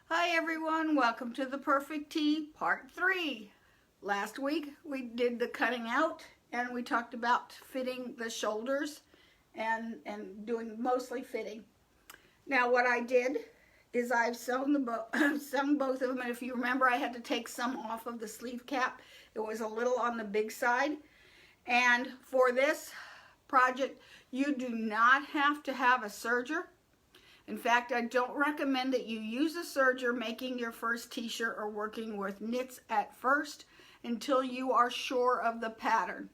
Hi everyone, welcome to the Perfect Tee Part 3. Last week we did the cutting out and we talked about fitting the shoulders and doing mostly fitting. Now what I did is I've sewn both of them, and if you remember I had to take some off of the sleeve cap. It was a little on the big side, and for this project you do not have to have a serger. In fact, I don't recommend that you use a serger making your first t-shirt or working with knits at first until you are sure of the pattern.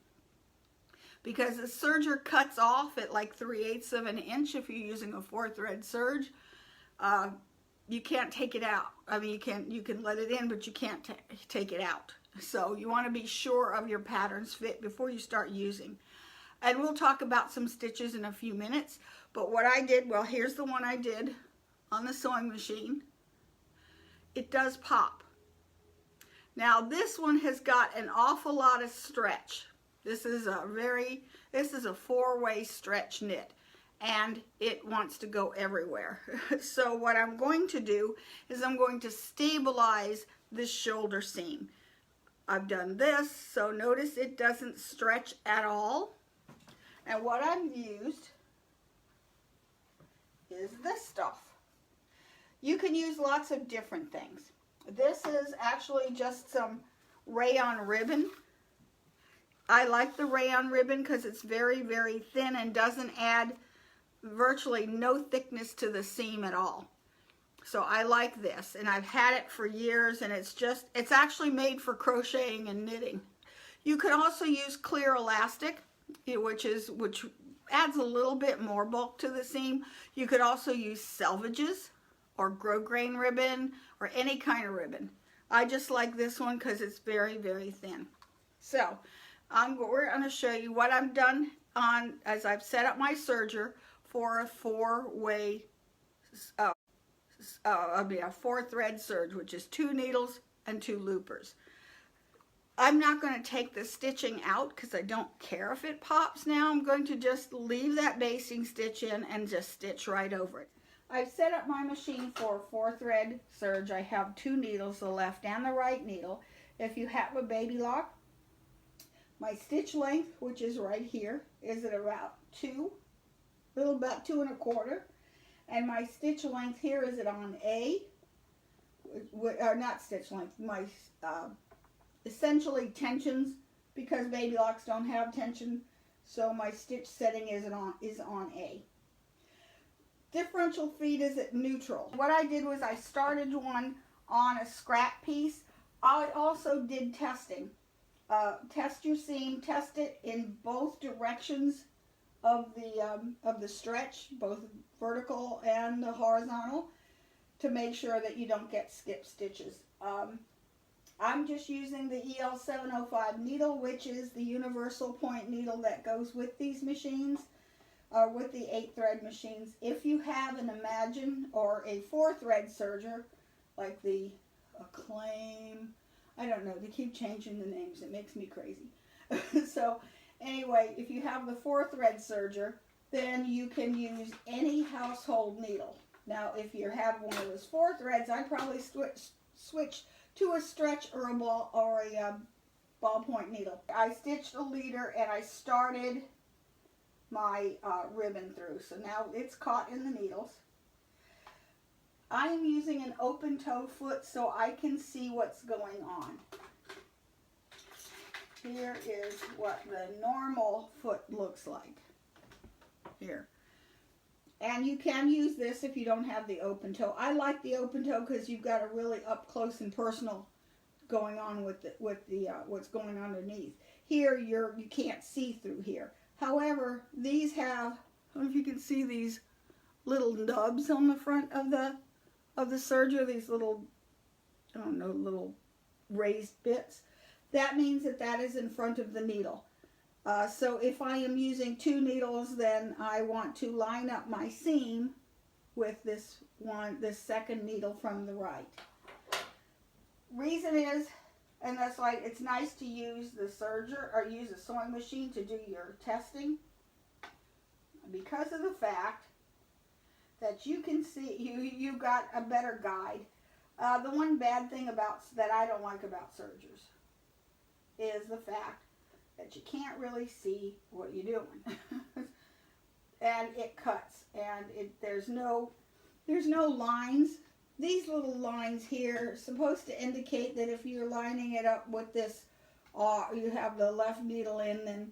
Because the serger cuts off at like 3/8 of an inch if you're using a 4-thread serge. You can't take it out. I mean, you can let it in, but you can't take it out. So you want to be sure of your pattern's fit before you start using. And we'll talk about some stitches in a few minutes. But what I did, well, here's the one I did on the sewing machine. It does pop. Now this one has got an awful lot of stretch. This is a 4-way stretch knit, and it wants to go everywhere. So what I'm going to do is I'm going to stabilize this shoulder seam. I've done this, so notice it doesn't stretch at all. And what I've used is this stuff. You can use lots of different things. This is actually just some rayon ribbon. I like the rayon ribbon because it's very, very thin and doesn't add virtually no thickness to the seam at all. So I like this, and I've had it for years, and it's actually made for crocheting and knitting. You can also use clear elastic, which adds a little bit more bulk to the seam. You could also use selvages or grosgrain ribbon or any kind of ribbon. I just like this one because it's very, very thin. So we're going to show you what I've done as I've set up my serger for a 4-way, a 4-thread serge, which is 2 needles and 2 loopers. I'm not going to take the stitching out because I don't care if it pops now. I'm going to just leave that basting stitch in and just stitch right over it. I've set up my machine for a 4-thread serge. I have 2 needles, the left and the right needle. If you have a baby lock, my stitch length, which is right here, is at about 2, about 2 1/4. And my stitch length here is on A, or not stitch length, my essentially tensions, because baby locks don't have tension, so my stitch setting is on A. Differential feed is at neutral. What I did was I started one on a scrap piece. I also did testing. Test your seam, test it in both directions of the stretch, both vertical and the horizontal, to make sure that you don't get skip stitches. I'm just using the EL705 needle, which is the universal point needle that goes with these machines, with the 8-thread machines. If you have an Imagine or a 4-thread serger, like the Acclaim, I don't know, they keep changing the names, it makes me crazy. So anyway, if you have the 4-thread serger, then you can use any household needle. Now if you have one of those 4 threads, I'd probably switch to a stretch or a ballpoint needle. I stitched a leader and I started my ribbon through, so now it's caught in the needles. I am using an open toe foot so I can see what's going on. Here is what the normal foot looks like. Here. And you can use this if you don't have the open toe. I like the open toe because you've got a really up close and personal going on with what's going on underneath. Here you can't see through here. However, these have, I don't know if you can see these little nubs on the front of the serger, these little, I don't know, little raised bits. That means that is in front of the needle. So if I am using 2 needles, then I want to line up my seam with this 2nd needle from the right. Reason is, and that's why it's nice to use the serger or use a sewing machine to do your testing, because of the fact that you can see, you've got a better guide. The one bad thing that I don't like about sergers is the fact that you can't really see what you're doing. And it cuts, and there's no lines. These little lines here are supposed to indicate that if you're lining it up with this, you have the left needle in, then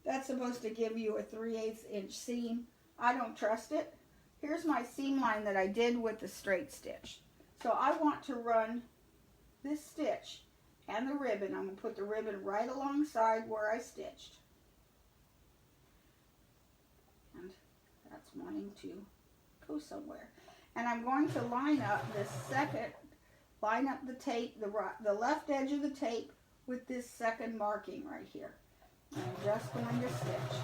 that's supposed to give you a 3/8 inch seam. I don't trust it. Here's my seam line that I did with the straight stitch. So I want to run this stitch and the ribbon. I'm going to put the ribbon right alongside where I stitched. And that's wanting to go somewhere. And I'm going to line up the tape, the left edge of the tape with this second marking right here. And I'm just going to stitch.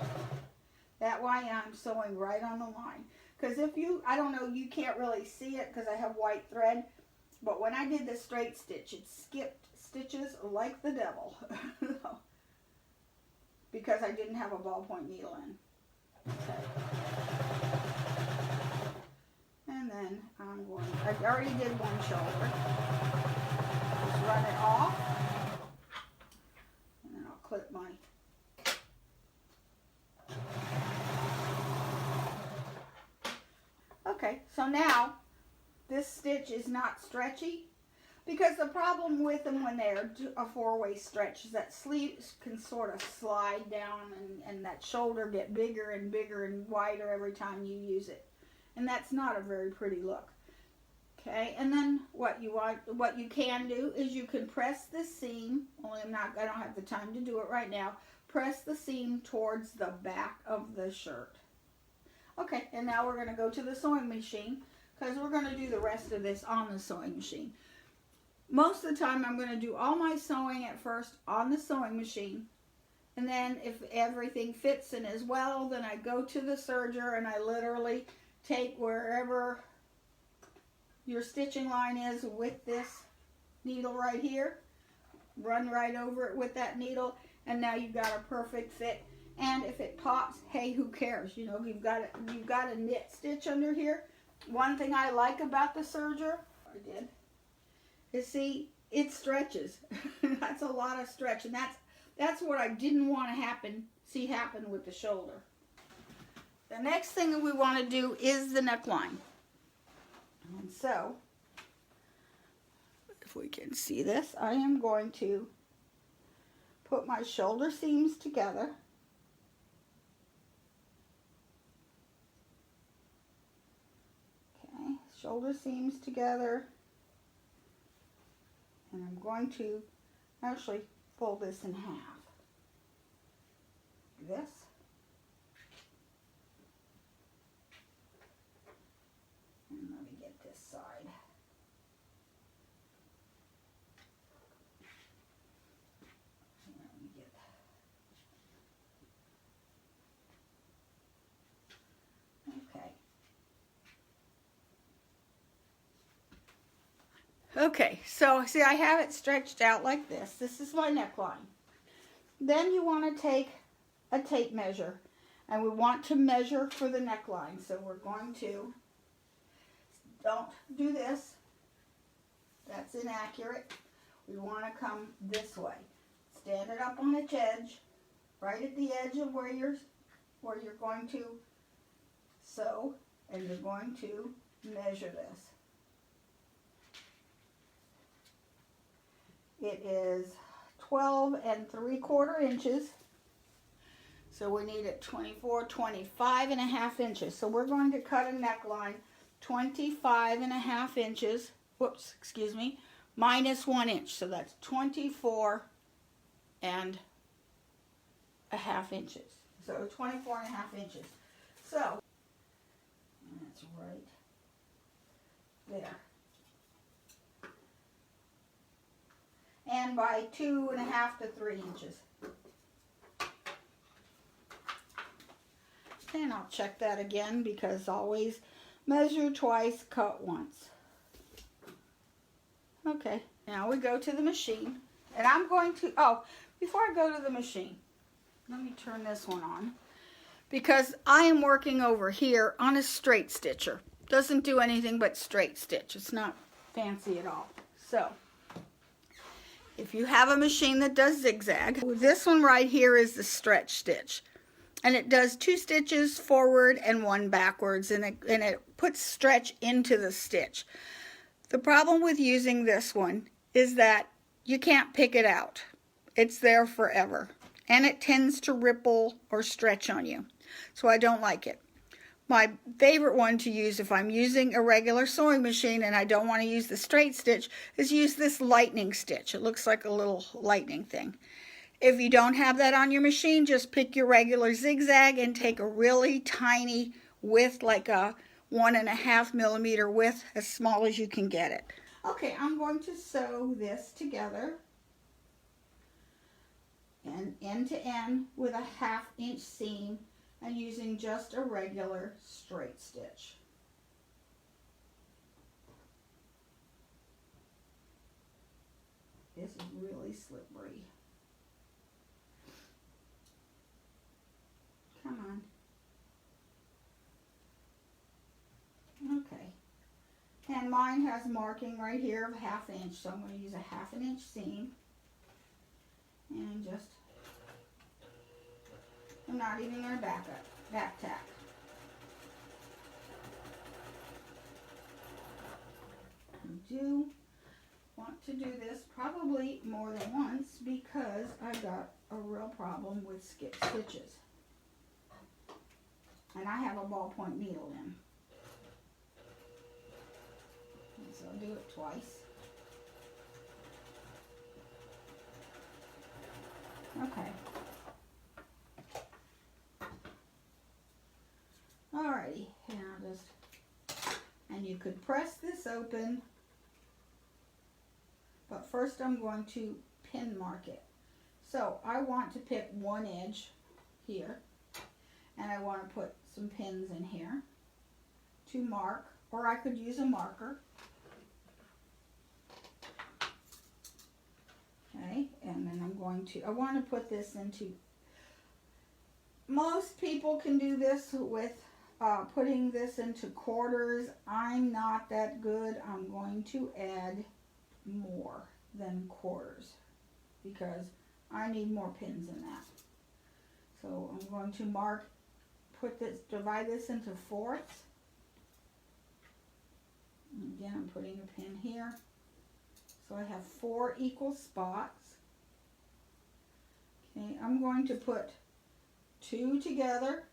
That way I'm sewing right on the line. Because I don't know, you can't really see it because I have white thread, but when I did the straight stitch, it skipped stitches like the devil. Because I didn't have a ballpoint needle in. Okay. And then I already did one shoulder. Just run it off. And then I'll clip my okay, so now this stitch is not stretchy, because the problem with them when they're a 4-way stretch is that sleeves can sort of slide down and that shoulder get bigger and bigger and wider every time you use it. And that's not a very pretty look. Okay, and then what you can do is you can press the seam, only I don't have the time to do it right now, press the seam towards the back of the shirt. Okay, and now we're going to go to the sewing machine because we're going to do the rest of this on the sewing machine. Most of the time I'm going to do all my sewing at first on the sewing machine, and then if everything fits in as well, then I go to the serger and I literally take wherever your stitching line is with this needle right here, run right over it with that needle, and now you've got a perfect fit. And if it pops, hey, who cares? You know, you've got a knit stitch under here. One thing I like about the serger, is see, it stretches. That's a lot of stretch, and that's what I didn't want to happen with the shoulder. The next thing that we want to do is the neckline. And so, if we can see this, I am going to put my shoulder seams together. Okay, shoulder seams together. And I'm going to actually fold this in half. This. And let me get this side. Let me get Okay, so see, I have it stretched out like this. This is my neckline. Then you want to take a tape measure, and we want to measure for the neckline. So we're going to, don't do this. That's inaccurate. We want to come this way. Stand it up on its edge, right at the edge of where you're going to sew, and you're going to measure this. It is 12 3/4 inches. So we need it 25 and a half inches. So we're going to cut a neckline 25 and a half inches. Whoops, excuse me. Minus 1 inch. So that's 24 and a half inches. So 24 and a half inches. So that's right there. And by 2.5 to 3 inches. And I'll check that again, because always measure twice, cut once. Okay, now we go to the machine. And I'm going to, before I go to the machine, let me turn this one on. Because I am working over here on a straight stitcher. Doesn't do anything but straight stitch. It's not fancy at all. So, if you have a machine that does zigzag, this one right here is the stretch stitch. And it does 2 stitches forward and 1 backwards, and it puts stretch into the stitch. The problem with using this one is that you can't pick it out. It's there forever. And it tends to ripple or stretch on you. So I don't like it. My favorite one to use if I'm using a regular sewing machine and I don't want to use the straight stitch is use this lightning stitch. It looks like a little lightning thing. If you don't have that on your machine, just pick your regular zigzag and take a really tiny width, like a 1.5 millimeter width, as small as you can get it. Okay, I'm going to sew this together and end to end with a 1/2 inch seam and using just a regular straight stitch. This is really slippery. Come on. Okay. And mine has marking right here of 1/2 inch, so I'm going to use a 1/2 inch seam. And just, I'm not even going to back tack. I do want to do this probably more than once because I got a real problem with skip stitches. And I have a ballpoint needle in. And so I'll do it twice. Okay. Alrighty, and you could press this open, but first I'm going to pin mark it. So I want to pick one edge here, and I want to put some pins in here to mark, or I could use a marker. Okay, and then I want to put this into, most people can do this with putting this into quarters. I'm not that good. I'm going to add more than quarters because I need more pins in that. So I'm going to divide this into fourths. And again, I'm putting a pin here. So I have 4 equal spots. Okay, I'm going to put 2 together.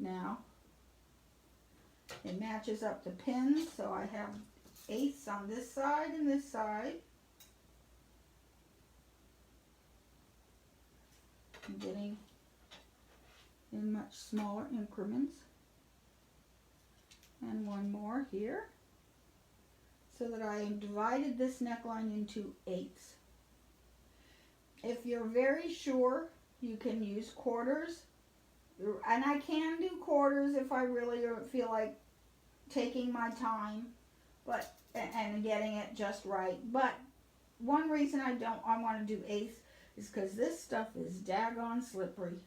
Now, it matches up the pins, so I have 8ths on this side and this side. I'm getting in much smaller increments. And one more here, so that I have divided this neckline into 8ths. If you're very sure, you can use quarters. And I can do quarters if I really feel like taking my time and getting it just right. But one reason I want to do 8ths is because this stuff is daggone slippery.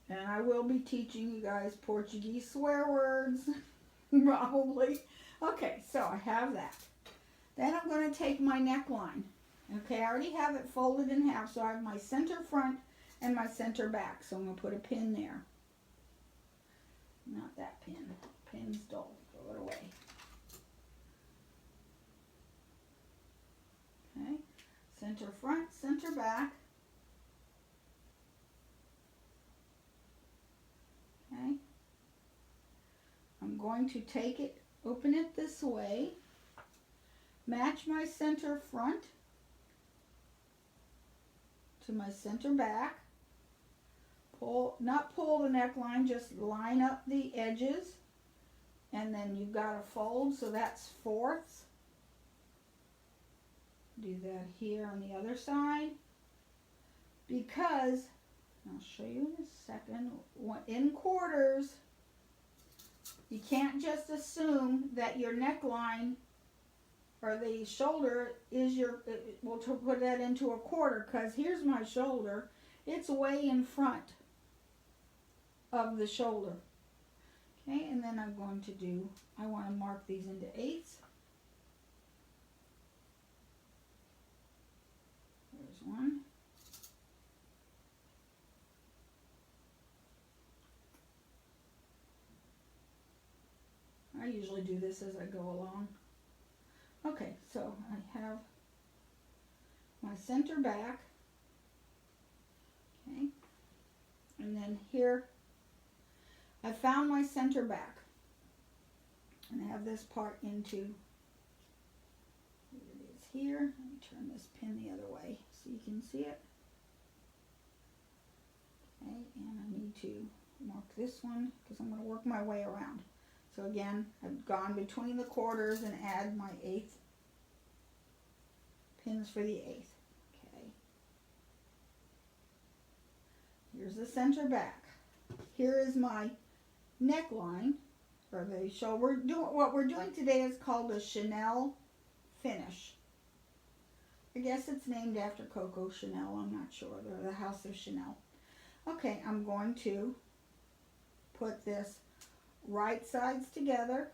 And I will be teaching you guys Portuguese swear words, probably. Okay, so I have that. Then I'm going to take my neckline. Okay, I already have it folded in half, so I have my center front and my center back. So I'm going to put a pin there. Not that pin. Pin's dull. Throw it away. Okay, center front, center back. Okay, I'm going to take it, open it this way, match my center front to my center back, not pull the neckline, just line up the edges, and then you've got to fold, so that's 4ths. Do that here on the other side, because I'll show you in a second. In quarters, you can't just assume that your neckline or the shoulder is we'll put that into a quarter, because here's my shoulder. It's way in front of the shoulder. Okay, and then I'm going to do, I want to mark these into eighths. There's one. I usually do this as I go along. Okay, so I have my center back. Okay, and then here I found my center back, and I have this part into, here it is here. Let me turn this pin the other way so you can see it. Okay, and I need to mark this one because I'm going to work my way around. So again, I've gone between the quarters and add my eighth pins for the eighth. Okay. Here's the center back. Here is my neckline for the shoulder. What we're doing today is called a Chanel finish. I guess it's named after Coco Chanel. I'm not sure. They're the House of Chanel. Okay, I'm going to put this right sides together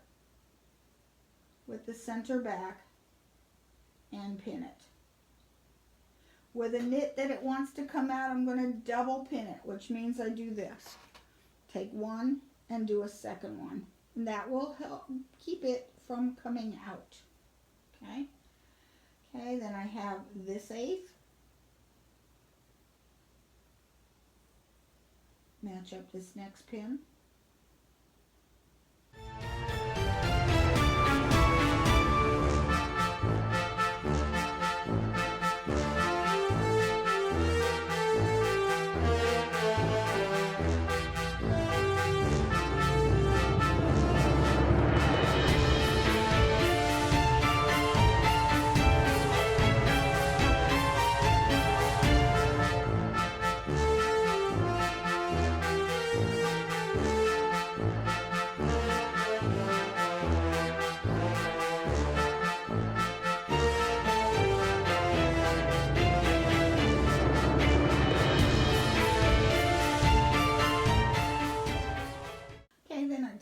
with the center back and pin it. With a knit that it wants to come out, I'm going to double pin it, which means I do this. Take one and do a second one. And that will help keep it from coming out. Okay? Okay, then I have this eighth. Match up this next pin.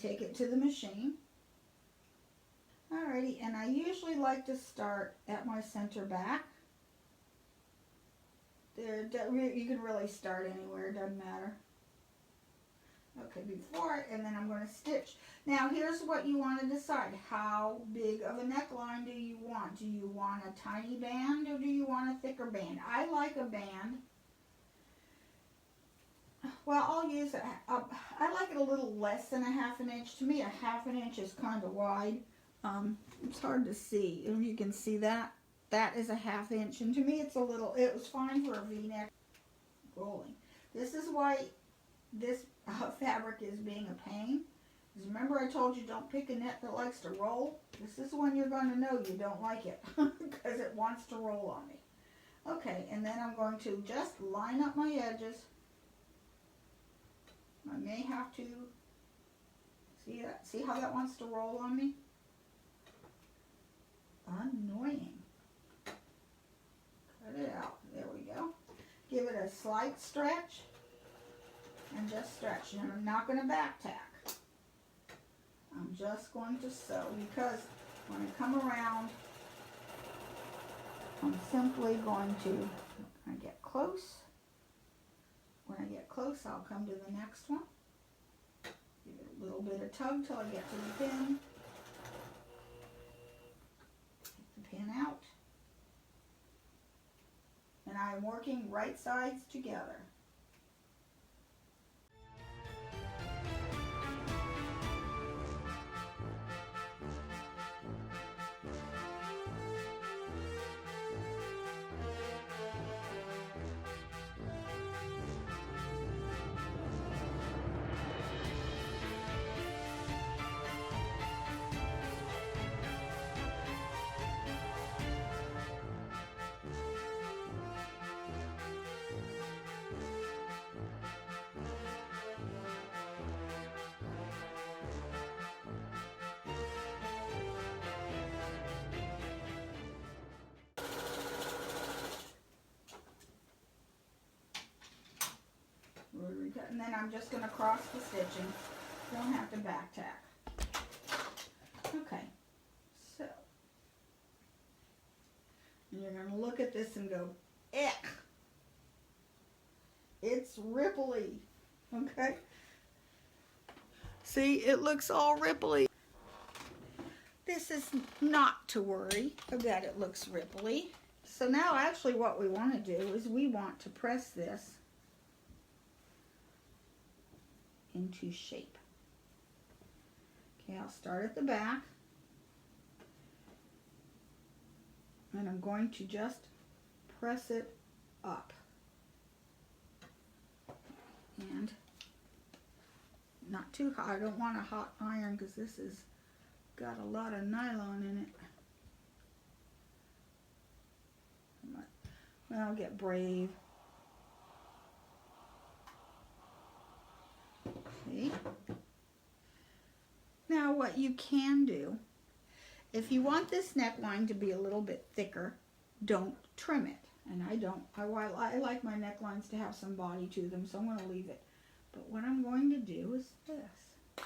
Take it to the machine. Alrighty, and I usually like to start at my center back. There, you can really start anywhere, it doesn't matter. Okay, and then I'm going to stitch. Now here's what you want to decide. How big of a neckline do you want? Do you want a tiny band or do you want a thicker band? I like a band. Well, I'll use it. I like it a little less than a 1/2 inch. To me, a 1/2 inch is kind of wide. It's hard to see. If you can see that, that is a 1/2 inch. And to me, it's a little, it was fine for a V-neck rolling. This is why this fabric is being a pain. Because remember I told you don't pick a net that likes to roll? This is when you're going to know you don't like it. Because it wants to roll on me. Okay, and then I'm going to just line up my edges. I may have to, see how that wants to roll on me? Annoying. Cut it out. There we go. Give it a slight stretch and just stretch. And I'm not going to back tack. I'm just going to sew because when I come around, I'm simply going to, when I get close, I'll come to the next one. Give it a little bit of tug till I get to the pin. Take the pin out. And I'm working right sides together. And then I'm just going to cross the stitching. Don't have to back tack. Okay, so you're going to look at this and go, eck. It's ripply, okay? See, it looks all ripply. This is not to worry about it looks ripply. So now actually what we want to do is we want to press this into shape. Okay, I'll start at the back. And I'm going to just press it up. And not too hot. I don't want a hot iron because this has got a lot of nylon in it. Well, I'll get brave. See? Now what you can do, if you want this neckline to be a little bit thicker, don't trim it. And I don't. I like my necklines to have some body to them, so I'm going to leave it. But what I'm going to do is this.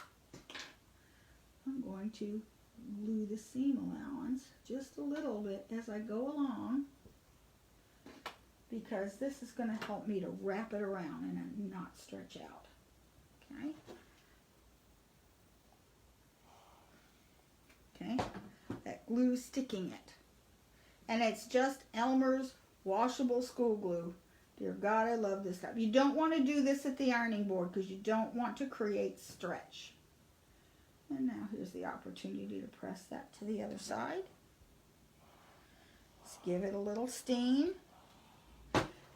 I'm going to glue the seam allowance just a little bit as I go along, because this is going to help me to wrap it around and not stretch out. Okay? Okay? That glue sticking it. And it's just Elmer's washable school glue. Dear God, I love this stuff. You don't want to do this at the ironing board because you don't want to create stretch. And now here's the opportunity to press that to the other side. Let's give it a little steam.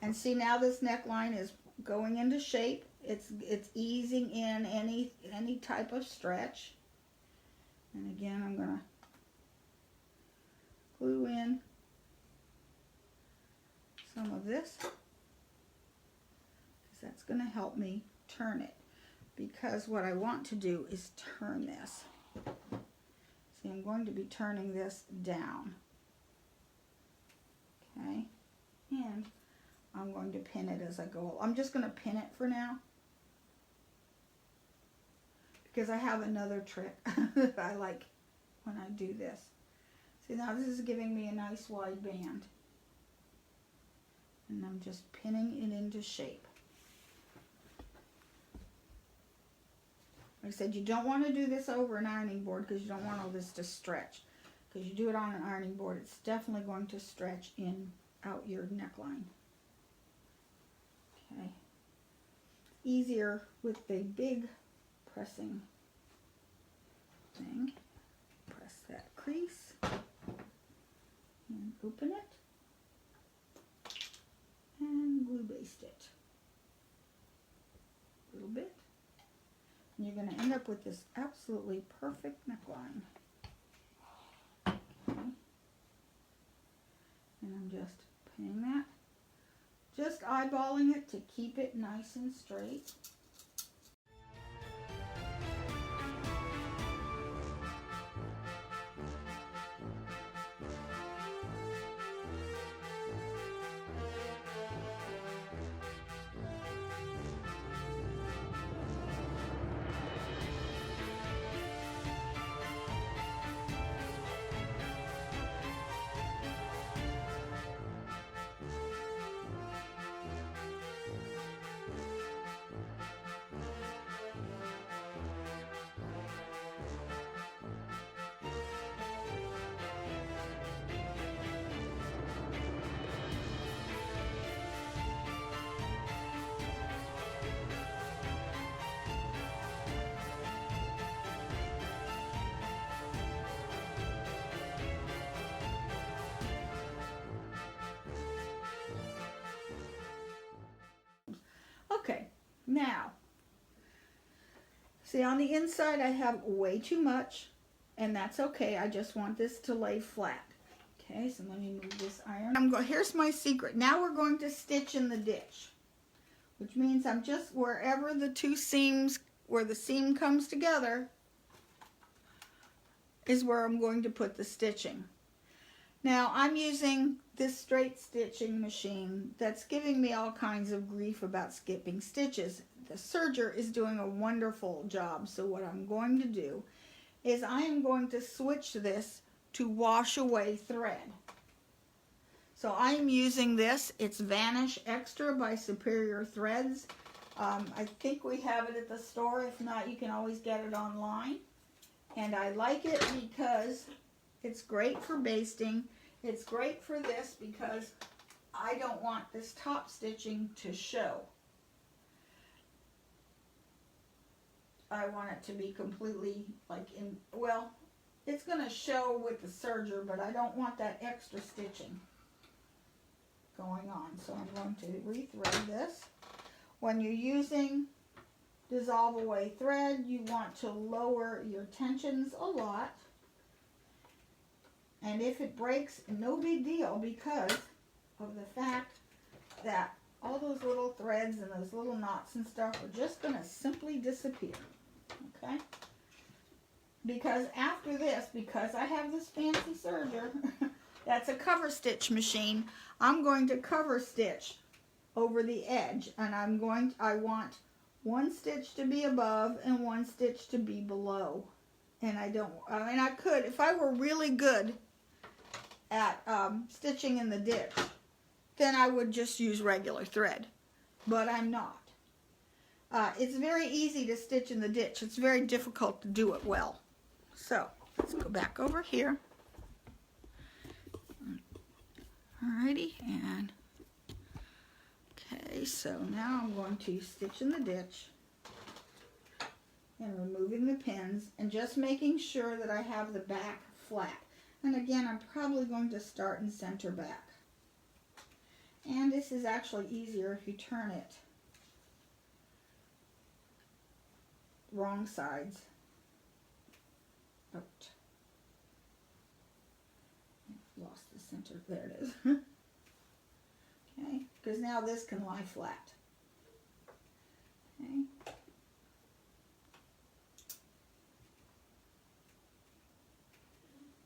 And see, now this neckline is going into shape. It's easing in any type of stretch. And again, I'm going to glue in some of this, because that's going to help me turn it, because what I want to do is turn this. See, I'm going to be turning this down, okay, and I'm going to pin it as I go. I'm just going to pin it for now, because I have another trick that I like when I do this. See, now this is giving me a nice wide band. And I'm just pinning it into shape. Like I said, you don't want to do this over an ironing board because you don't want all this to stretch. Because you do it on an ironing board, it's definitely going to stretch out your neckline. Okay. Easier with the big pressing thing. Press that crease and open it. And glue baste it a little bit. And you're going to end up with this absolutely perfect neckline. Okay. And I'm just pinning that. Just eyeballing it to keep it nice and straight. Okay, now, see on the inside I have way too much, and that's okay. I just want this to lay flat. Okay, so let me move this iron. Here's my secret. Now we're going to stitch in the ditch, which means I'm just wherever the two seams, where the seam comes together, is where I'm going to put the stitching. Now I'm using this straight stitching machine that's giving me all kinds of grief about skipping stitches. the serger is doing a wonderful job. So what I'm going to do is I am going to switch this to wash away thread. So I'm using this. It's Vanish Extra by Superior Threads. I think we have it at the store. If not, you can always get it online. And I like it because it's great for basting. It's great for this because I don't want this top stitching to show. I want it to be completely like in, well, it's going to show with the serger, but I don't want that extra stitching going on. So I'm going to rethread this. When you're using dissolve away thread, you want to lower your tensions a lot. And if it breaks, no big deal, because of the fact that all those little threads and those little knots and stuff are just going to simply disappear. Okay? Because after this, because I have this fancy serger, that's a cover stitch machine, I'm going to cover stitch over the edge, and I want one stitch to be above and one stitch to be below. And I could, if I were really good at stitching in the ditch, then I would just use regular thread, but I'm not. It's very easy to stitch in the ditch. It's very difficult to do it well. So let's go back over here. Alrighty, and okay, so now I'm going to stitch in the ditch and removing the pins and just making sure that I have the back flat. And again, I'm probably going to start in center back. And this is actually easier if you turn it wrong sides out. Lost the center. There it is. Okay, because now this can lie flat. Okay.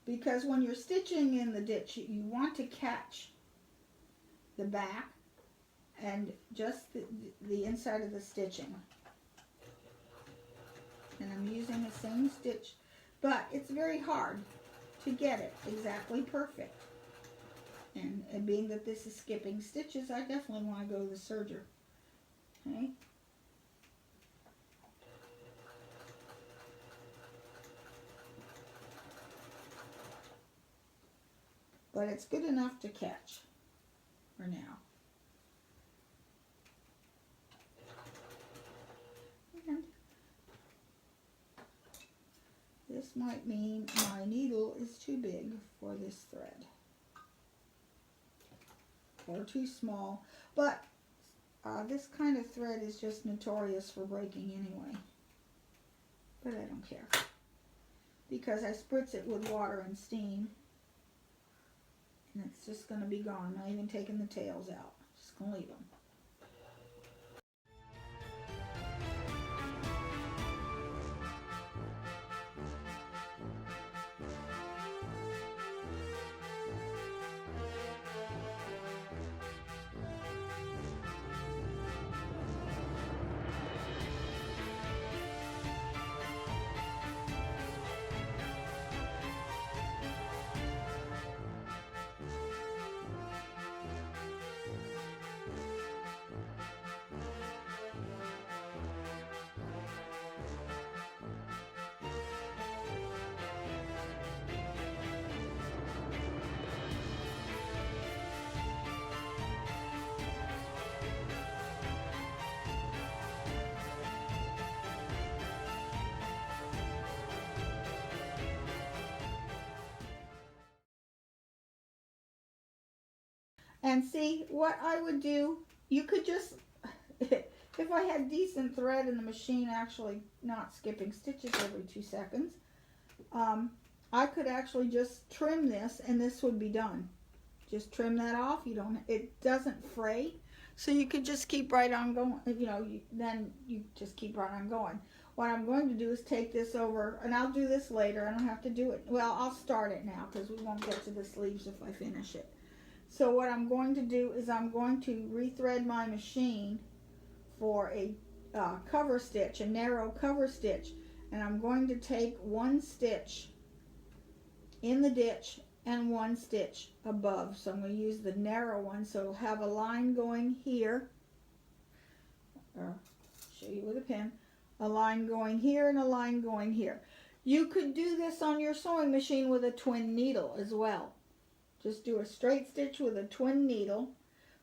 Because when you're stitching in the ditch, you want to catch the back and just the inside of the stitching. And I'm using the same stitch, but it's very hard to get it exactly perfect. And being that this is skipping stitches, I definitely want to go to the serger. Okay. But it's good enough to catch for now. And this might mean my needle is too big for this thread, or too small, but this kind of thread is just notorious for breaking anyway. But I don't care, because I spritz it with water and steam. And it's just going to be gone. Not even taking the tails out. Just going to leave them. And see, what I would do, you could just, if I had decent thread in the machine actually not skipping stitches every 2 seconds, I could actually just trim this and this would be done. Just trim that off. It doesn't fray. So you could just keep right on going, then you just keep right on going. What I'm going to do is take this over, and I'll do this later. I don't have to do it. Well, I'll start it now because we won't get to the sleeves if I finish it. So what I'm going to do is I'm going to rethread my machine for a cover stitch, a narrow cover stitch, and I'm going to take one stitch in the ditch and one stitch above. So I'm going to use the narrow one, so it'll have a line going here, or show you with a pin, a line going here and a line going here. You could do this on your sewing machine with a twin needle as well. Just do a straight stitch with a twin needle,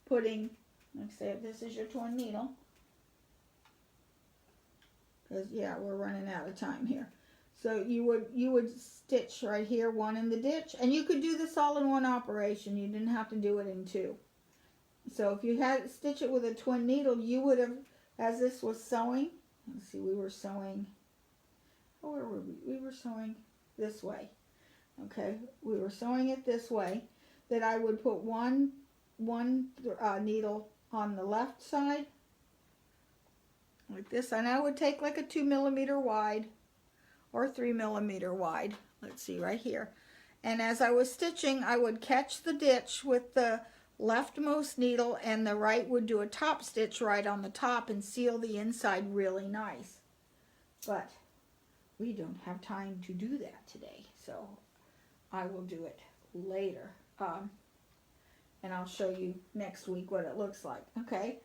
putting, let's say if this is your twin needle, because yeah, we're running out of time here. So you would stitch right here, one in the ditch, and you could do this all in one operation. You didn't have to do it in two. So if you had stitch it with a twin needle, you would have, as this was sewing, let's see, we were sewing, where were we? We were sewing this way. Okay, we were sewing it this way. That I would put one needle on the left side, like this, and I would take like a 2 millimeter wide or 3 millimeter wide. Let's see right here. And as I was stitching, I would catch the ditch with the leftmost needle, and the right would do a top stitch right on the top and seal the inside really nice. But we don't have time to do that today, so I will do it later. And I'll show you next week what it looks like. Okay,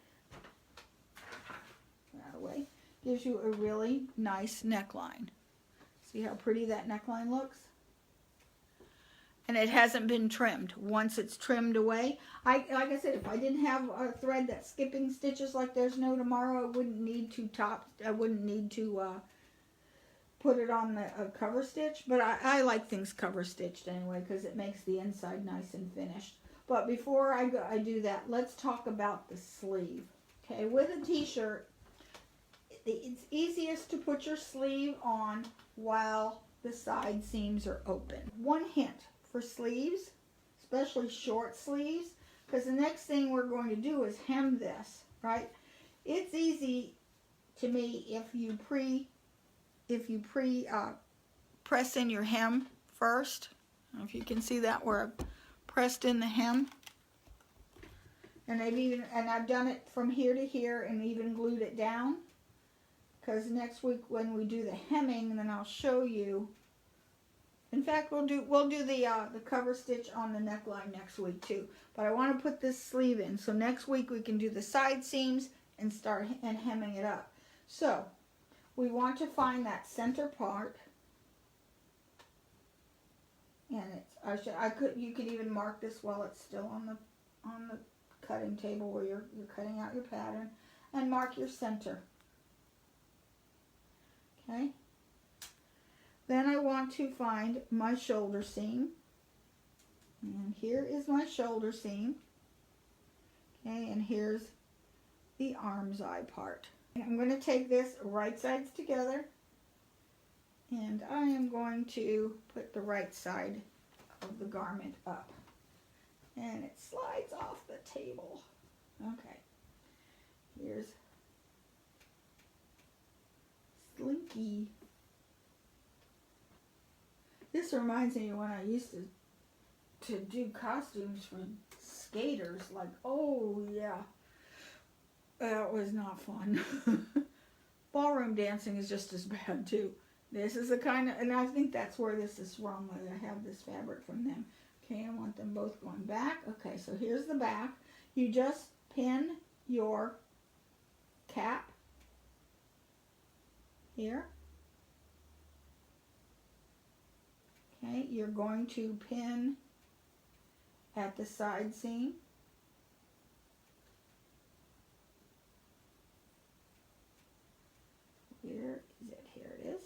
that way gives you a really nice neckline. See how pretty that neckline looks? And it hasn't been trimmed. Once it's trimmed away, like I said, if I didn't have a thread that's skipping stitches like there's no tomorrow, I wouldn't need to put it on the cover stitch. But I like things cover stitched anyway, because it makes the inside nice and finished. But before I do that, let's talk about the sleeve. Okay, with a t-shirt, it's easiest to put your sleeve on while the side seams are open. One hint for sleeves, especially short sleeves, because the next thing we're going to do is hem this, right? It's easy to me if you press in your hem first. I don't know if you can see that where I've pressed in the hem. And I've done it from here to here and even glued it down. Because next week when we do the hemming, then I'll show you. In fact, we'll do the cover stitch on the neckline next week too. But I want to put this sleeve in, so next week we can do the side seams and start hemming it up. So we want to find that center part, and you could even mark this while it's still on the cutting table where you're cutting out your pattern, and mark your center. Okay. Then I want to find my shoulder seam. And here is my shoulder seam. Okay, and here's the arm's eye part. I'm going to take this right sides together, and I am going to put the right side of the garment up. And it slides off the table. Okay. Here's Slinky. This reminds me of when I used to do costumes for skaters. Like, oh yeah, that was not fun. Ballroom dancing is just as bad too. This is the kind of, and I think that's where this is from. I have this fabric from them. Okay, I want them both going back. Okay, so here's the back. You just pin your cap here. Okay, you're going to pin at the side seam. Where is it? Here it is.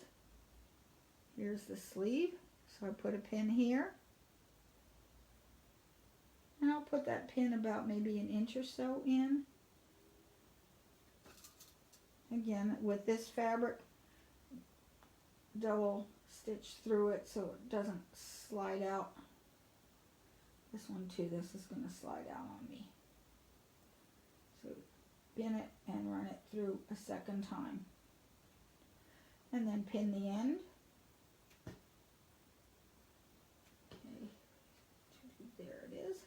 Here's the sleeve. So I put a pin here. And I'll put that pin about maybe an inch or so in. Again, with this fabric, double stitch through it so it doesn't slide out. This one too, this is going to slide out on me. So pin it and run it through a second time. And then pin the end. Okay, there it is.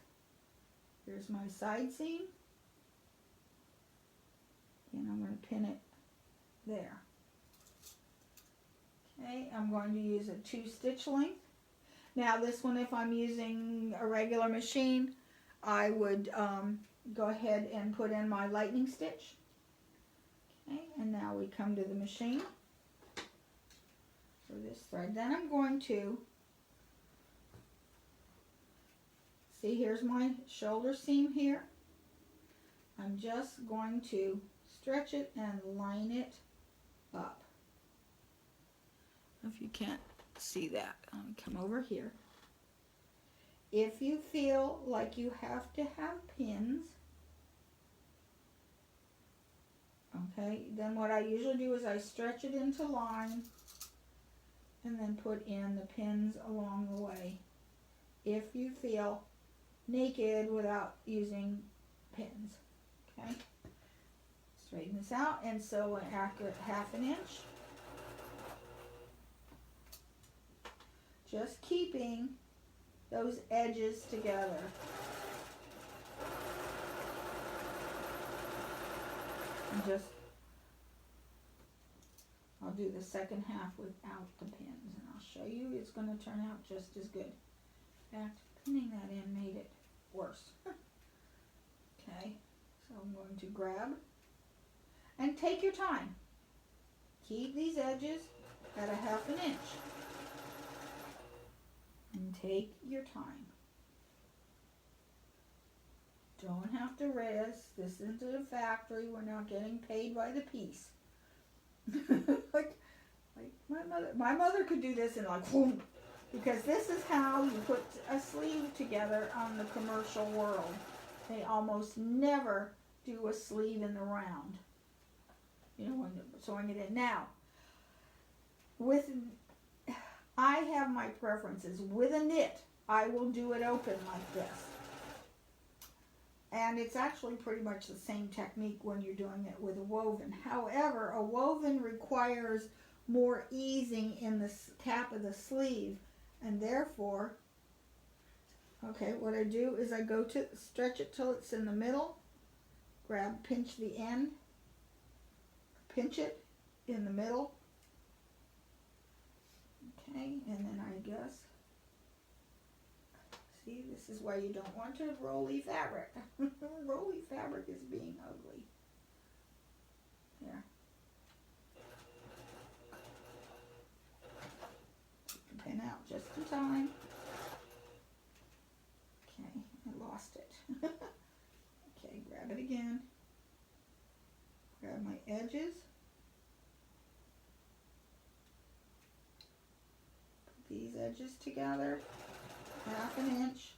Here's my side seam. And I'm going to pin it there. Okay, I'm going to use a 2-stitch length. Now this one, if I'm using a regular machine, I would go ahead and put in my lightning stitch. Okay, and now we come to the machine for this thread. Then I'm going to, see, here's my shoulder seam here. I'm just going to stretch it and line it up. If you can't see that, I'll come over here. If you feel like you have to have pins, okay, then what I usually do is I stretch it into line and then put in the pins along the way. If you feel naked without using pins, okay. Straighten this out and sew an accurate 1/2 inch. Just keeping those edges together. And just, I'll do the second half without the pins, and I'll show you it's going to turn out just as good. In fact, pinning that in made it worse. Okay, so I'm going to grab, and take your time. Keep these edges at a 1/2 inch. And take your time. Don't have to rest. This isn't a factory. We're not getting paid by the piece. like my mother could do this and like, whoom, because this is how you put a sleeve together on the commercial world. They almost never do a sleeve in the round. You know, when you're sewing it in. Now, I have my preferences. With a knit, I will do it open like this. And it's actually pretty much the same technique when you're doing it with a woven. However, a woven requires more easing in the cap of the sleeve. And therefore, okay, what I do is I go to stretch it till it's in the middle. Pinch the end. Pinch it in the middle. Okay, and then I guess, see, this is why you don't want to rolly fabric. Rolly fabric is being ugly. There. Pin out just in time. Okay, I lost it. Okay, grab it again. Grab my edges. These edges together, 1/2 inch,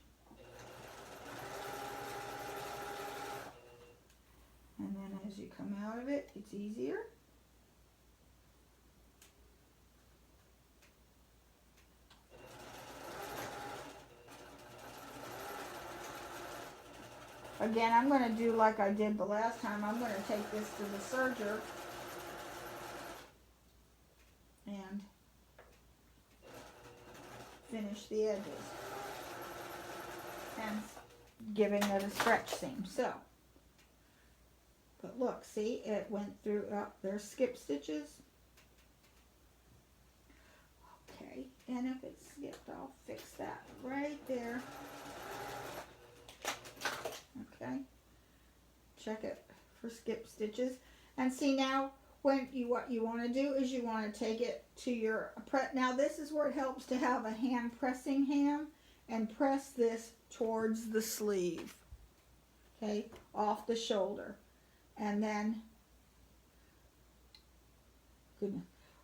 and then as you come out of it, it's easier. Again, I'm going to do like I did the last time. I'm going to take this to the serger and finish the edges and giving it a stretch seam. So, but look, see, it went through up. There's skip stitches. Okay, and if it's skipped, I'll fix that right there. Okay, check it for skip stitches, and see now. What you want to do is you want to take it to your press. Now this is where it helps to have a hand pressing hand and press this towards the sleeve, okay, off the shoulder. And then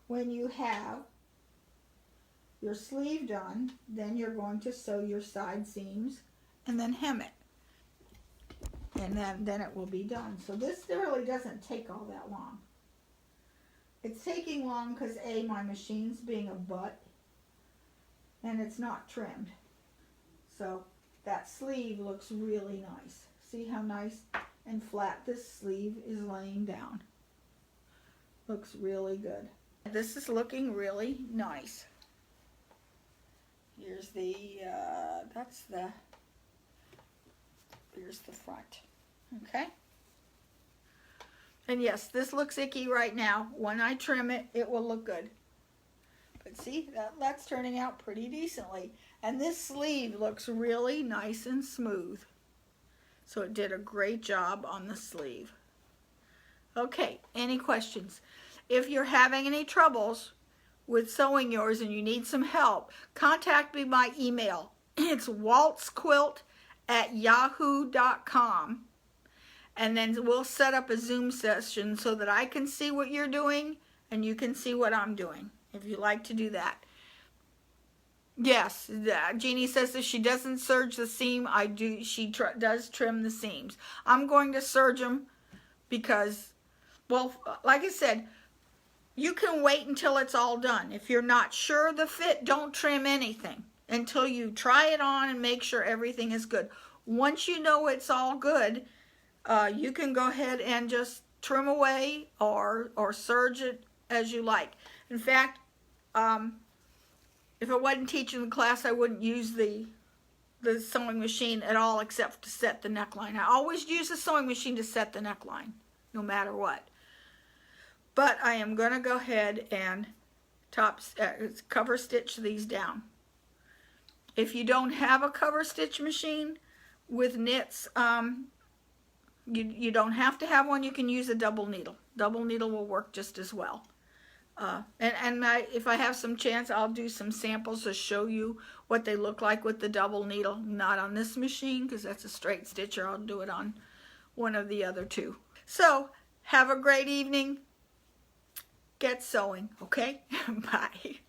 when you have your sleeve done, then you're going to sew your side seams and then hem it. And then it will be done. So this really doesn't take all that long. It's taking long because A, my machine's being a butt, and it's not trimmed. So that sleeve looks really nice. See how nice and flat this sleeve is laying down. Looks really good. This is looking really nice. Here's the, here's the front, okay? And yes, this looks icky right now. When I trim it, it will look good. But see, that's turning out pretty decently. And this sleeve looks really nice and smooth. So it did a great job on the sleeve. Okay, any questions? If you're having any troubles with sewing yours and you need some help, contact me by email. It's waltzquilt@yahoo.com. And then we'll set up a Zoom session so that I can see what you're doing and you can see what I'm doing, if you like to do that. Yes, Jeannie says if she doesn't serge the seam, she does trim the seams. I'm going to serge them because, well, like I said, you can wait until it's all done. If you're not sure of the fit, don't trim anything until you try it on and make sure everything is good. Once you know it's all good, you can go ahead and just trim away or serge it as you like. In fact, if I wasn't teaching the class, I wouldn't use the sewing machine at all except to set the neckline. I always use the sewing machine to set the neckline, no matter what. But I am going to go ahead and cover stitch these down. If you don't have a cover stitch machine with knits, you don't have to have one. You can use a double needle. Double needle will work just as well. If I have some chance, I'll do some samples to show you what they look like with the double needle. Not on this machine because that's a straight stitcher. I'll do it on one of the other two. So, have a great evening. Get sewing, okay? Bye.